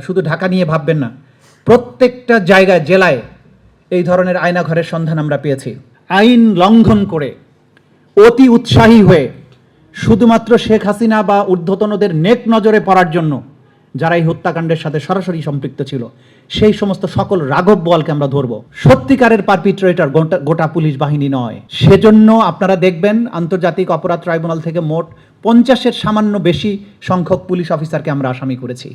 শুধু ঢাকা নিয়ে ভাববেন না, প্রত্যেকটা জায়গায় জেলায় এই ধরনের আয়নাঘরের সন্ধান আমরা পেয়েছি। আইন লঙ্ঘন করে অতি উৎসাহী হয়ে শুধুমাত্র শেখ হাসিনা বা ঊর্ধ্বতনদের নেক নজরে পড়ার জন্য যারা এই হত্যাকাণ্ডের সাথে সরাসরি সম্পৃক্ত ছিল সেই সমস্ত সকল রাঘব বোয়ালকে আমরা ধরব। সত্যিকারের পারপিট্রেটর গোটা পুলিশ বাহিনী নয়। সেজন্য আপনারা দেখবেন আন্তর্জাতিক অপরাধ ট্রাইব্যুনাল থেকে মোট 50-এর সামান্য বেশি সংখ্যক পুলিশ অফিসারকে আমরা আসামি করেছি।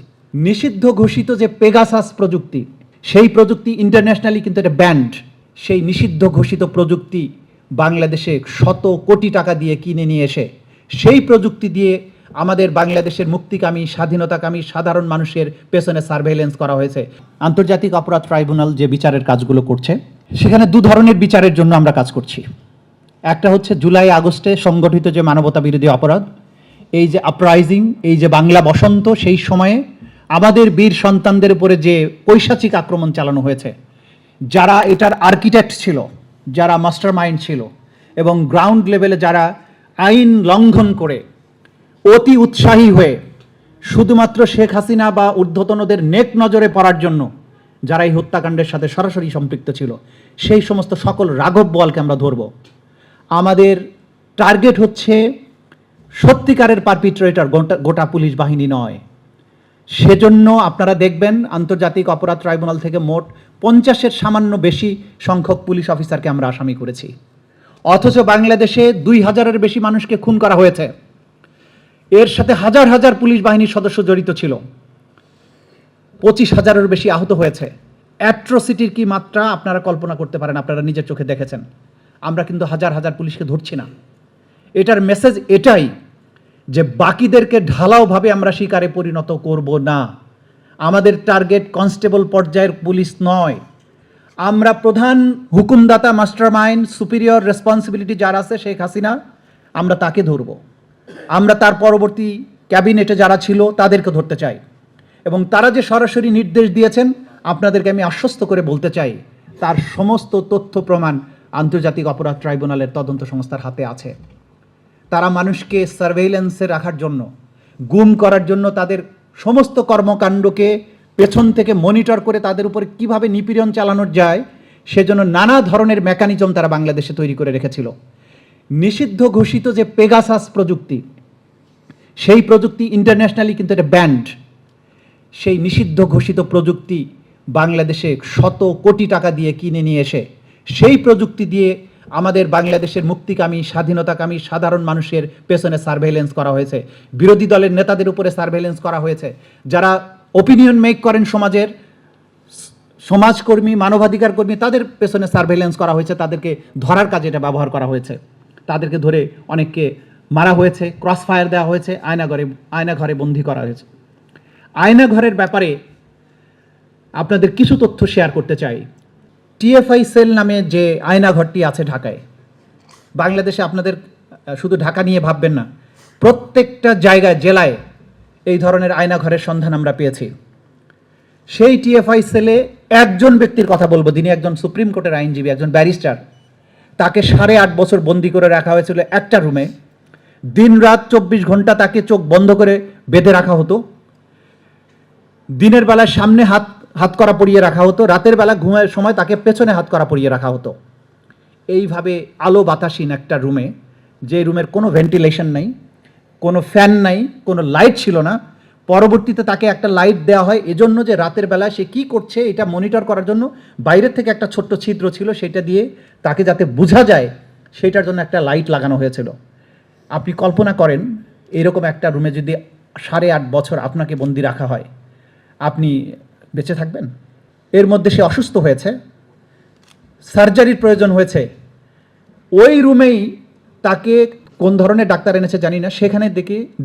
নিষিদ্ধ ঘোষিত যে পেগাসাস প্রযুক্তি, সেই প্রযুক্তি ইন্টারন্যাশনালি কিন্তু এটা ব্যান্ড। সেই নিষিদ্ধ ঘোষিত প্রযুক্তি বাংলাদেশে শত কোটি টাকা দিয়ে কিনে নিয়ে এসে সেই প্রযুক্তি দিয়ে আমাদের বাংলাদেশের মুক্তিকামী, স্বাধীনতাকামী সাধারণ মানুষের পেছনে সার্ভেইলেন্স করা হয়েছে। আন্তর্জাতিক অপরাধ ট্রাইব্যুনাল যে বিচারের কাজগুলো করছে সেখানে দু ধরনের বিচারের জন্য আমরা কাজ করছি। একটা হচ্ছে জুলাই আগস্টে সংগঠিত যে মানবতা বিরোধী অপরাধ, এই যে আপরাইজিং, এই যে বাংলা বসন্ত, সেই সময়ে আমাদের বীর সন্তানদের উপরে যে পৈশাচিক আক্রমণ চালানো হয়েছে, যারা এটার আর্কিটেক্ট ছিল, যারা মাস্টার মাইন্ড ছিল এবং গ্রাউন্ড লেভেলে যারা আইন লঙ্ঘন করে অতি উৎসাহী হয়ে শুধুমাত্র শেখ হাসিনা বা ঊর্ধ্বতনদের নেক নজরে পড়ার জন্য যারা এই হত্যাকাণ্ডের সাথে সরাসরি সম্পৃক্ত ছিল সেই সমস্ত সকল রাঘব বোয়ালকে আমরা ধরব। আমাদের টার্গেট হচ্ছে সত্যিকারের পারপিট্রেটর গোটা পুলিশ বাহিনী নয়। সেজন্য আপনারা দেখবেন আন্তর্জাতিক অপরাধ ট্রাইব্যুনাল থেকে মোট 50-এর সামান্য বেশি সংখ্যক পুলিশ অফিসারকে আমরা আসামি করেছি। অথচ বাংলাদেশে 2000-এর বেশি মানুষকে খুন করা হয়েছে। এর সাথে হাজার হাজার পুলিশ বাহিনীর সদস্য জড়িত ছিল। 25,000-এর বেশি আহত হয়েছে। অ্যাট্রোসিটির কি মাত্রা আপনারা কল্পনা করতে পারেন, আপনারা নিজের চোখে দেখেছেন। আমরা কিন্তু হাজার হাজার পুলিশকে ধরছি না। এটার মেসেজ এটাই যে বাকিদেরকে ঢালাওভাবে আমরা শিকারে পরিণত করব না। আমাদের টার্গেট কনস্টেবল পর্যায়ের পুলিশ নয়। আমরা প্রধান হুকুমদাতা, মাস্টারমাইন্ড, সুপিরিয়র রেসপন্সিবিলিটি যার আছে শেখ হাসিনা, আমরা তাকে ধরব। আমরা তার পরবর্তী ক্যাবিনেটে যারা ছিল তাদেরকে ধরতে চাই এবং তারা যে সরাসরি নির্দেশ দিয়েছেন আপনাদেরকে আমি আশ্বস্ত করে বলতে চাই তার সমস্ত তথ্য প্রমাণ আন্তর্জাতিক অপরাধ ট্রাইব্যুনালের তদন্ত সংস্থার হাতে আছে। তারা মানুষকে সার্ভেইলেন্সে রাখার জন্য, গুম করার জন্য, তাদের সমস্ত কর্মকাণ্ডকে পেছন থেকে মনিটর করে তাদের উপরে কিভাবে নিপীড়ন চালানো যায় সেজন্য নানা ধরনের মেকানিজম তারা বাংলাদেশে তৈরি করে রেখেছিল। নিষিদ্ধ ঘোষিত যে পেগাসাস প্রযুক্তি, সেই প্রযুক্তি ইন্টারন্যাশনালি কিন্তু এটা ব্যান্ড। সেই নিষিদ্ধ ঘোষিত প্রযুক্তি বাংলাদেশে শত কোটি টাকা দিয়ে কিনে নিয়ে এসে সেই প্রযুক্তি দিয়ে আমাদের বাংলাদেশের মুক্তিকামী, স্বাধীনতাকামী সাধারণ মানুষের পেছনে সার্ভেইলেন্স করা হয়েছে। বিরোধী দলের নেতাদের উপরে সার্ভেইলেন্স করা হয়েছে। যারা ওপিনিয়ন মেক করেন সমাজের, সমাজকর্মী, মানবাধিকার কর্মী, তাদের পেছনে সার্ভেইলেন্স করা হয়েছে। তাদেরকে ধরার কাজে এটা ব্যবহার করা হয়েছে। তাদেরকে ধরে অনেককে মারা হয়েছে, ক্রস ফায়ার দেওয়া হয়েছে, আয়নাঘরে বন্দি করা হয়েছে। আয়নাঘরের ব্যাপারে আপনাদের কিছু তথ্য শেয়ার করতে চাই। টিএফআই সেল নামে যে আয়নাঘরটি আছে ঢাকায়, বাংলাদেশে আপনাদের শুধু ঢাকা নিয়ে ভাববেন না, প্রত্যেকটা জায়গায় জেলায় এই ধরনের আয়নাঘরের সন্ধান আমরা পেয়েছি। সেই টিএফআই সেলে একজন ব্যক্তির কথা বলবো, তিনি একজন সুপ্রিম কোর্টের আইনজীবী, একজন ব্যারিস্টার। তাকে 8.5 বছর বন্দি করে রাখা হয়েছিল একটা রুমে। দিন রাত 24 ঘন্টা তাকে চোখ বন্ধ করে বেঁধে রাখা হতো। দিনের বেলায় সামনে হাত করা পরিয়ে রাখা হতো, রাতের বেলা ঘুমের সময় তাকে পেছনে হাত করা পরিয়ে রাখা হতো। এইভাবে আলো বাতাসহীন একটা রুমে, যে রুমের কোনো ভেন্টিলেশন নাই, কোনো ফ্যান নাই, কোনো লাইট ছিল না। পরবর্তীতে তাকে একটা লাইট দেওয়া হয় এজন্য যে রাতের বেলায় সে কী করছে এটা মনিটর করার জন্য বাইরের থেকে একটা ছোট্ট ছিদ্র ছিল, সেটা দিয়ে তাকে যাতে বোঝা যায় সেটার জন্য একটা লাইট লাগানো হয়েছিল। আপনি কল্পনা করেন এরকম একটা রুমে যদি 8.5 বছর আপনাকে বন্দি রাখা হয়, আপনি বেঁচে থাকবেন? এর মধ্যে সে অসুস্থ হয়েছে, সার্জারির প্রয়োজন হয়েছে। ওই রুমেই তাকে কোন ধরনের ডাক্তার এনেছে জানি না, সেখানে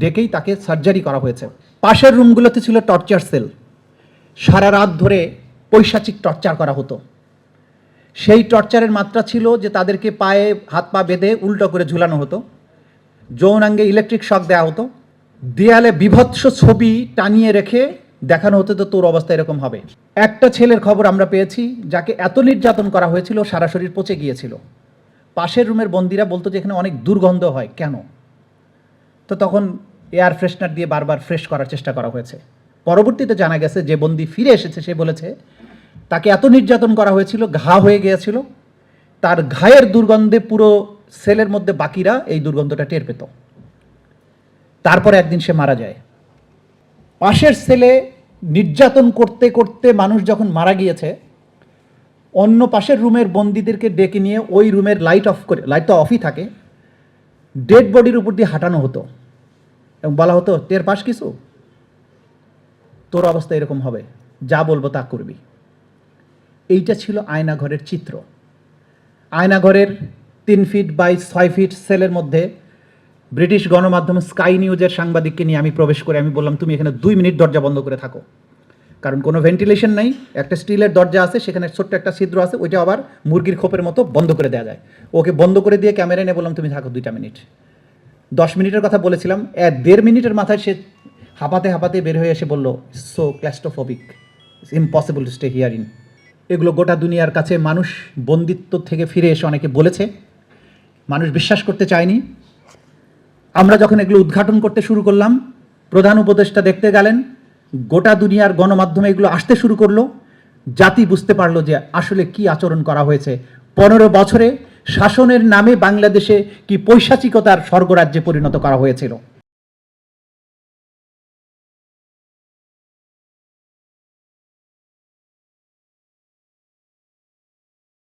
ডেকেই তাকে সার্জারি করা হয়েছে। পাশের রুমগুলোতে ছিল টর্চার সেল। সারা রাত ধরে পৈশাচিক টর্চার করা হতো। সেই টর্চারের মাত্রা ছিল যে তাদেরকে পায়ে হাত পা বেঁধে উল্টো করে ঝুলানো হতো, যৌনাঙ্গে ইলেকট্রিক শক দেওয়া হতো, দেয়ালে বিভৎস ছবি টানিয়ে রেখে দেখানো হতো তো তোর অবস্থা এরকম হবে। একটা ছেলের খবর আমরা পেয়েছি যাকে এত নির্যাতন করা হয়েছিল সারা শরীর পচে গিয়েছিল। পাশের রুমের বন্দিরা বলতো যে এখানে অনেক দুর্গন্ধ হয়, কেন? তো তখন এয়ার ফ্রেশনার দিয়ে বারবার ফ্রেশ করার চেষ্টা করা হয়েছে। পরবর্তীতে জানা গেছে যে বন্দি ফিরে এসেছে সে বলেছে তাকে এত নির্যাতন করা হয়েছিল, ঘা হয়ে গিয়েছিল, তার ঘায়ের দুর্গন্ধে পুরো সেলের মধ্যে বাকিরা এই দুর্গন্ধটা টের পেত। তারপরে একদিন সে মারা যায়। পাশের সেলে নির্যাতন করতে করতে মানুষ যখন মারা গিয়েছে, অন্য পাশের রুমের বন্দীদেরকে ডেকে নিয়ে ওই রুমের লাইট অফ করে, লাইট তো অফই থাকে, ডেড বডির উপর দিয়ে হাঁটানো হতো এবং বলা হতো টের পাস কিছু, তোর অবস্থা এরকম হবে, যা বলবো তা করবি। এইটা ছিল আয়নাঘরের চিত্র। আয়নাঘরের 3 ফিট বাই 6 ফিট সেলের মধ্যে ব্রিটিশ গণমাধ্যম স্কাই নিউজের সাংবাদিককে নিয়ে আমি প্রবেশ করে আমি বললাম, তুমি এখানে 2 মিনিট দরজা বন্ধ করে থাকো, কারণ কোনো ভেন্টিলেশন নাই, একটা স্টিলের দরজা আছে, সেখানে ছোট্ট একটা ছিদ্র আছে, ওইটা আবার মুরগির খোপের মতো বন্ধ করে দেওয়া যায়। ওকে বন্ধ করে দিয়ে ক্যামেরা নিয়ে বললাম তুমি থাকো 2টা মিনিট। 10 মিনিটের কথা বলেছিলাম, 1.5 মিনিটের মাথায় সে হাঁপাতে হাঁপাতে বের হয়ে এসে বলল, so claustrophobic, it's impossible to stay here in. এগুলো গোটা দুনিয়ার কাছে মানুষ বন্দিত্ব থেকে ফিরে এসে অনেকে বলেছে, মানুষ বিশ্বাস করতে চায়নি। আমরা যখন এগুলো উদ্ঘাটন করতে শুরু করলাম, প্রধান উপদেষ্টা দেখতে গেলেন, গোটা দুনিয়ার গণমাধ্যমে এগুলো আসতে শুরু করলো, জাতি বুঝতে পারলো যে আসলে কি আচরণ করা হয়েছে। 15 বছরে শাসনের নামে বাংলাদেশে কি পৈশাচিকতার স্বর্গরাজ্যে পরিণত করা হয়েছিল।